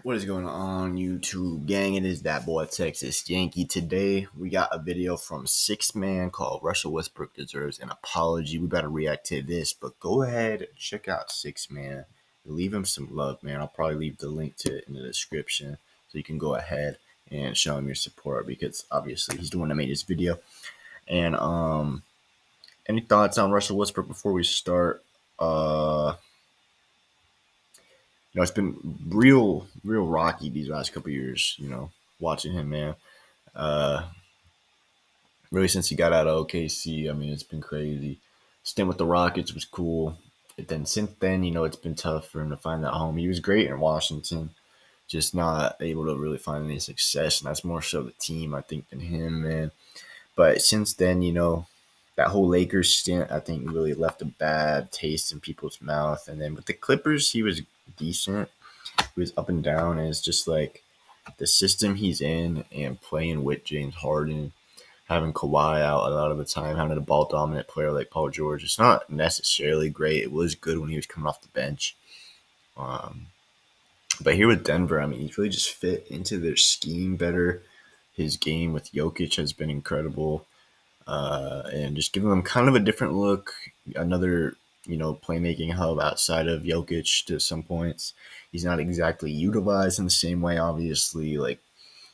What is going on, YouTube gang? It is that boy Texas Yankee. Today we got a video from Six Man called Russell Westbrook Deserves an Apology. We better react to this, but go ahead and check out Six Man. Leave him some love, man. I'll probably leave the link to it in the description so you can go ahead and show him your support because obviously he's the one that made this video. And any thoughts on Russell Westbrook before we start? It's been real rocky these last couple years. Watching him, man. Uh, really since he got out of OKC, I mean, it's been crazy. Stint with the Rockets was cool. And then since then, it's been tough for him to find that home. He was great in Washington, just not able to really find any success, and that's more so the team, I think, than him, man. But since then, that whole Lakers stint, I think, really left a bad taste in people's mouth. And then with the Clippers, he was decent. He was up and down, and it's just like the system he's in and playing with James Harden, having Kawhi out a lot of the time, having a ball dominant player like Paul George. It's not necessarily great. It was good when he was coming off the bench. But here with Denver, I mean, he's really just fit into their scheme better. His game with Jokic has been incredible. And just giving them kind of a different look, another playmaking hub outside of Jokic to some points. He's not exactly utilized in the same way, obviously, like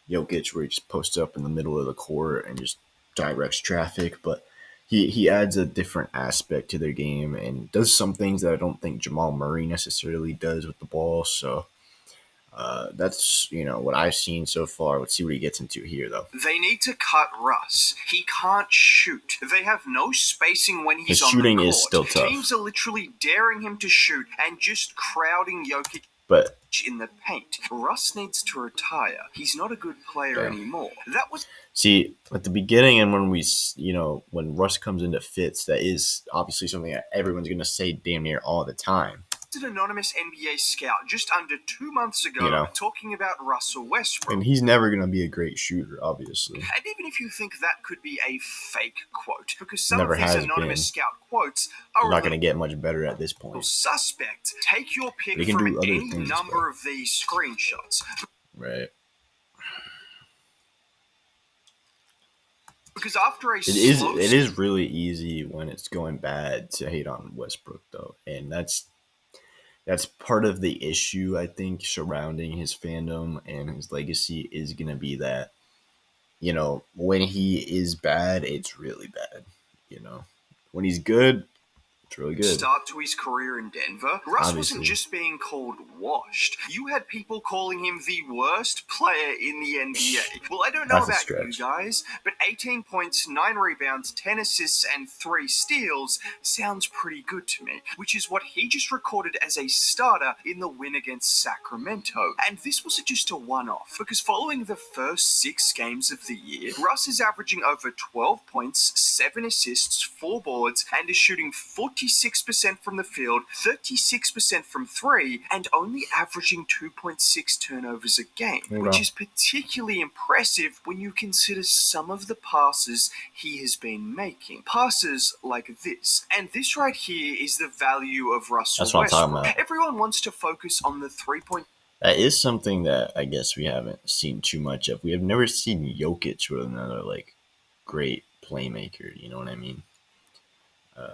Jokic, where he just posts up in the middle of the court and just directs traffic. But he adds a different aspect to their game and does some things that I don't think Jamal Murray necessarily does with the ball. So that's what I've seen so far. Let's see what he gets into here, though. They need to cut Russ. He can't shoot. They have no spacing when he's His on the court. shooting is still tough. Teams are literally daring him to shoot and just crowding Jokic in the paint. Russ needs to retire. He's not a good player anymore. That was at the beginning, and when Russ comes into fits, that is obviously something that everyone's going to say damn near all the time. An anonymous NBA scout just under 2 months ago talking about Russell Westbrook. And he's never going to be a great shooter, obviously. And even if you think that could be a fake quote, because some of these anonymous scout quotes are not going to get much better at this point. Suspect. Take your pick from any number of these screenshots. Right. Because after it is really easy when it's going bad to hate on Westbrook, though, and that's part of the issue, I think, surrounding his fandom and his legacy is going to be that, when he is bad, it's really bad. When he's good, it's really good. Start to his career in Denver, Russ wasn't just being called washed. You had people calling him the worst player in the NBA. Well, I don't know about you guys, but 18 points, 9 rebounds, 10 assists, and 3 steals sounds pretty good to me, which is what he just recorded as a starter in the win against Sacramento. And this wasn't just a one-off, because following the first 6 games of the year, Russ is averaging over 12 points, 7 assists, 4 boards, and is shooting 46% from the field, 36% from 3, and only averaging 2.6 turnovers a game, which is particularly impressive when you consider some of the passes he has been making. Passes like this. And this right here is the value of Russell Westbrook. That's what I'm talking about. Everyone wants to focus on the 3-point. That is something that I guess we haven't seen too much of. We have never seen Jokic with another, great playmaker, you know what I mean?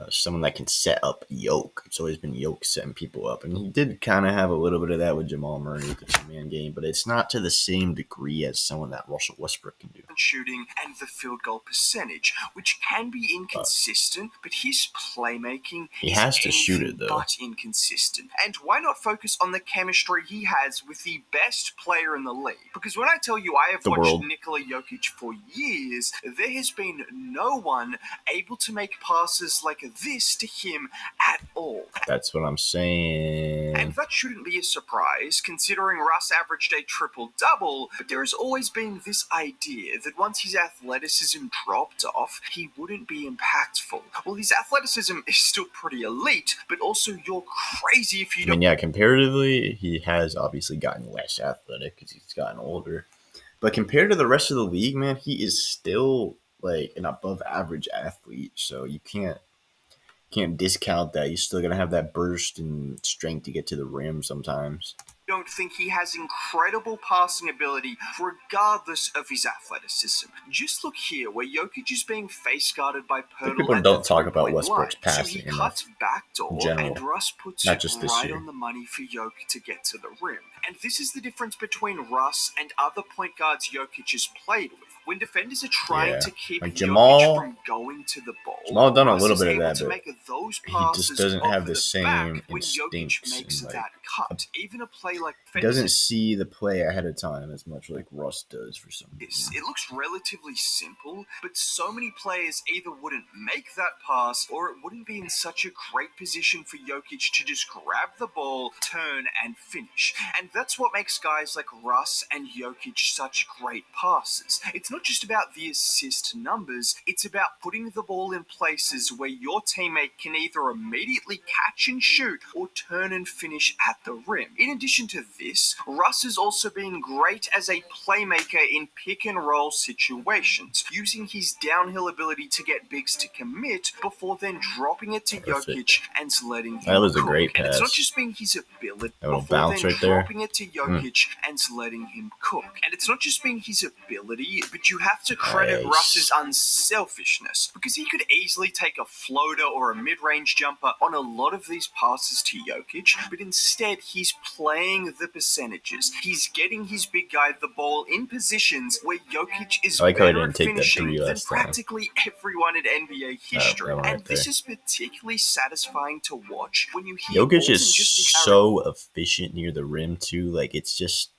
Someone that can set up Yoke. It's always been Yoke setting people up. And he did kind of have a little bit of that with Jamal Murray with the two-man game, but it's not to the same degree as someone that Russell Westbrook can do. Shooting and the field goal percentage, which can be inconsistent, but his playmaking has to shoot it, though. But inconsistent. And why not focus on the chemistry he has with the best player in the league? Because when I tell you I have watched Nikola Jokic for years, there has been no one able to make passes like this to him at all. That's what I'm saying. And that shouldn't be a surprise, considering Russ averaged a triple-double, but there has always been this idea that once his athleticism dropped off, he wouldn't be impactful. Well, his athleticism is still pretty elite, but also you're crazy if you don't... comparatively, he has obviously gotten less athletic because he's gotten older. But compared to the rest of the league, man, he is still an above-average athlete, so you can't discount that. You're still going to have that burst and strength to get to the rim sometimes. don't think he has incredible passing ability regardless of his athleticism. Just look here where Jokic is being face guarded by Pirtle people at don't the talk about 3-point Westbrook's line. So passing he cuts backdoor and Russ puts not it just this right year. on the money for Jokic to get to the rim. And this is the difference between Russ and other point guards Jokic has played with. When defenders are trying to keep like Jokic from going to the ball, Jamal done Russ a little is bit of able that, to but make those he passes just doesn't have the the same back when Jokic makes instincts and that cut. Even a play like doesn't see the play ahead of time as much like Russ does for some reason. It looks relatively simple, but so many players either wouldn't make that pass or it wouldn't be in such a great position for Jokic to just grab the ball, turn, and finish. And that's what makes guys like Russ and Jokic such great passes. It's not just about the assist numbers, it's about putting the ball in places where your teammate can either immediately catch and shoot or turn and finish at the rim. In addition to this, Russ has also been great as a playmaker in pick and roll situations, using his downhill ability to get bigs to commit before then dropping it to Jokic and letting him That was cook. a great pass. And it's not just being his ability before then dropping it to Jokic and letting him cook. And it's not just being his ability, but you have to credit Russ's unselfishness, because he could easily take a floater or a mid-range jumper on a lot of these passes to Jokic, but instead he's playing the percentages. He's getting his big guy the ball in positions where Jokic is better at finishing than practically everyone in NBA history. And this is particularly satisfying to watch when you hear Jokic is so efficient near the rim too. Like, it's just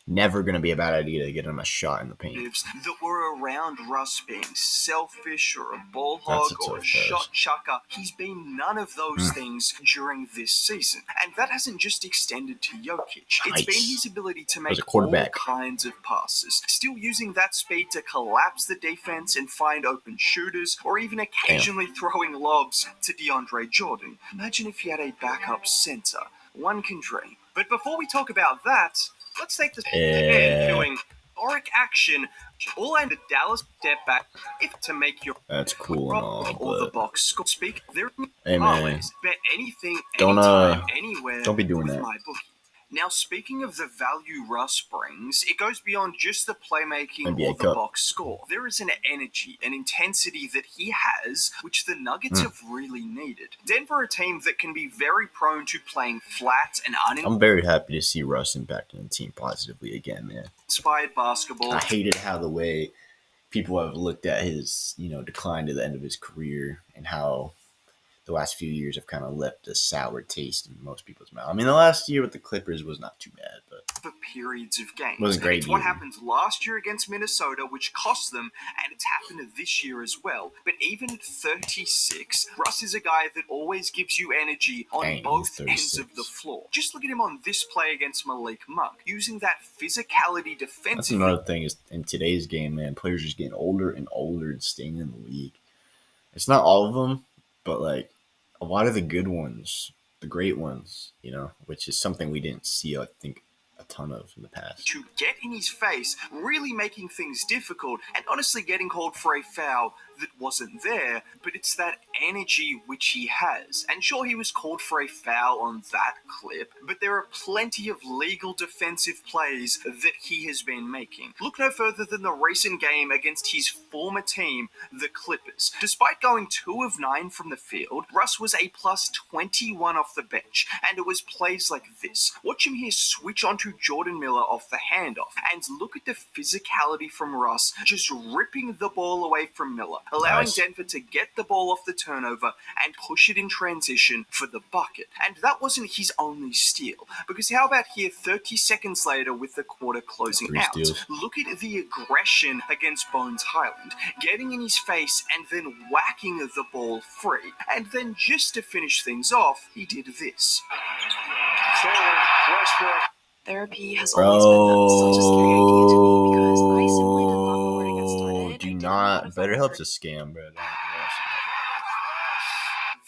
never going to be a bad idea to get him a shot in the paint. That were around Russ being selfish or a ball hog or a shot chucker. He's been none of those things during this season. And that hasn't just extended to Jokic. It's been his ability to make all kinds of passes, still using that speed to collapse the defense and find open shooters, or even occasionally throwing lobs to DeAndre Jordan. Imagine if he had a backup center. One can dream. But before we talk about that, let's take this doing auric action. All I'm the Dallas step back if to make your that's cool and all, or the box score. Speak there. Hey man, bet anything, don't anytime, anywhere. Don't be doing with that. My bookie. Now, speaking of the value Russ brings, it goes beyond just the playmaking or the box score. There is an energy, an intensity that he has, which the Nuggets have really needed. Denver, a team that can be very prone to playing flat and I'm very happy to see Russ impacting the team positively again, man. Inspired basketball. I hated how the way people have looked at his, decline to the end of his career and how the last few years have kind of left a sour taste in most people's mouth. I mean, the last year with the Clippers was not too bad, but for periods of games. It wasn't great. It's what happened last year against Minnesota, which cost them, and it's happened this year as well. But even at 36, Russ is a guy that always gives you energy on both ends of the floor. Just look at him on this play against Malik Monk, using that physicality defensively. That's another thing is in today's game, man, players are just getting older and older and staying in the league. It's not all of them, but like a lot of the good ones, the great ones, which is something we didn't see, I think, a ton of in the past. To get in his face, really making things difficult, and honestly getting called for a foul that wasn't there, but it's that energy which he has. And sure, he was called for a foul on that clip, but there are plenty of legal defensive plays that he has been making. Look no further than the recent game against his former team, the Clippers. Despite going 2 of 9 from the field, Russ was a plus 21 off the bench, and it was plays like this. Watch him here switch onto Jordan Miller off the handoff, and look at the physicality from Russ, just ripping the ball away from Miller, allowing Denver to get the ball off the turnover and push it in transition for the bucket. And that wasn't his only steal, because how about here 30 seconds later with the quarter closing out? Look at the aggression against Bones Highland, getting in his face and then whacking the ball free. And then just to finish things off, he did this. Therapy has always been such a scary idea to me because I simply did not know where to get started. Do not. BetterHelp's a scam, bro.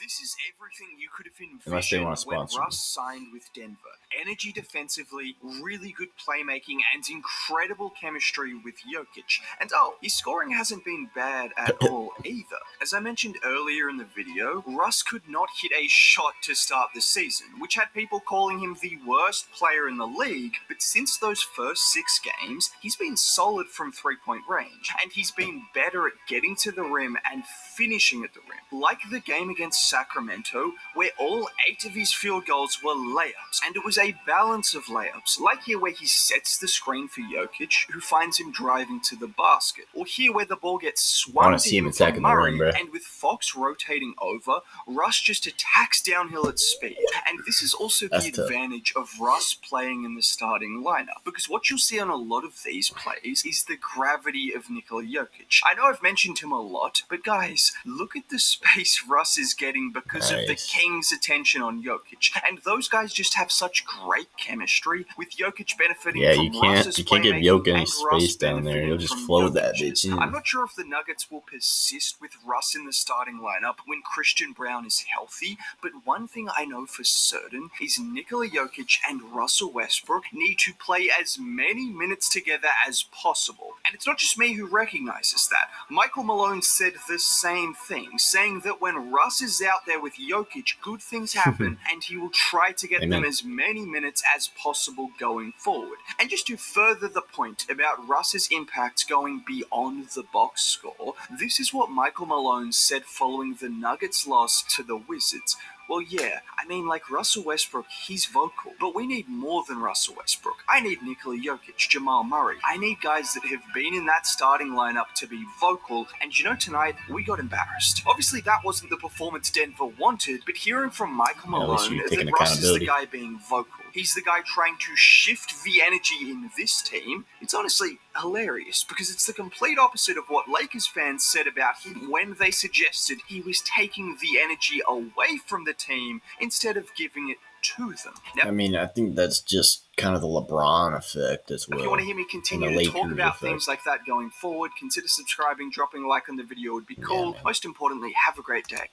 This is everything you could have Unless they envisioned want to when sponsor Russ signed with Denver. energy defensively, really good playmaking, and incredible chemistry with Jokic. And his scoring hasn't been bad at all either. As I mentioned earlier in the video, Russ could not hit a shot to start the season, which had people calling him the worst player in the league, but since those first 6 games, he's been solid from three-point range, and he's been better at getting to the rim and finishing at the rim. Like the game against Sacramento, where all 8 of his field goals were layups, and it was a balance of layups, like here where he sets the screen for Jokic, who finds him driving to the basket, or here where the ball gets swung to him from Murray, and with Fox rotating over, Russ just attacks downhill at speed. And this is also the advantage of Russ playing in the starting lineup, because what you'll see on a lot of these plays is the gravity of Nikola Jokic. I know I've mentioned him a lot, but guys, look at the space Russ is getting because of the Kings' attention on Jokic. And those guys just have such great chemistry, with Jokic benefiting from Russ's you can't give playmaking Jokic any and space Russ down there. He'll benefiting just from flow that Jokic's. bitch in. I'm not sure if the Nuggets will persist with Russ in the starting lineup when Christian Brown is healthy, but one thing I know for certain is Nikola Jokic and Russell Westbrook need to play as many minutes together as possible. And it's not just me who recognizes that. Michael Malone said the same thing, saying that when Russ is out there with Jokic, good things happen, and he will try to get them as many minutes as possible going forward. And just to further the point about Russ's impact going beyond the box score, this is what Michael Malone said following the Nuggets' loss to the Wizards. Well, yeah, I mean, like Russell Westbrook, he's vocal, but we need more than Russell Westbrook. I need Nikola Jokic, Jamal Murray. I need guys that have been in that starting lineup to be vocal, and tonight, we got embarrassed. Obviously, that wasn't the performance Denver wanted, but hearing from Michael Malone that Russ is the guy being vocal, he's the guy trying to shift the energy in this team, it's honestly hilarious, because it's the complete opposite of what Lakers fans said about him when they suggested he was taking the energy away from the team instead of giving it to them. Now, I mean, I think that's just kind of the LeBron effect as well. If you want to hear me continue to talk about things like that going forward, consider subscribing, dropping a like on the video would be cool. Most importantly, have a great day.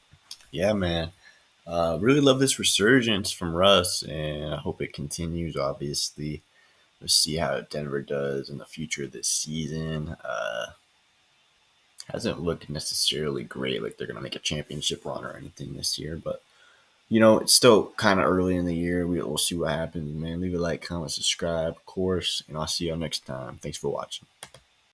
Yeah, man. Really love this resurgence from Russ, and I hope it continues, obviously. We'll see how Denver does in the future of this season. Hasn't looked necessarily great, like they're going to make a championship run or anything this year, but it's still kind of early in the year. We'll see what happens, man. Leave a like, comment, subscribe, of course, and I'll see y'all next time. Thanks for watching.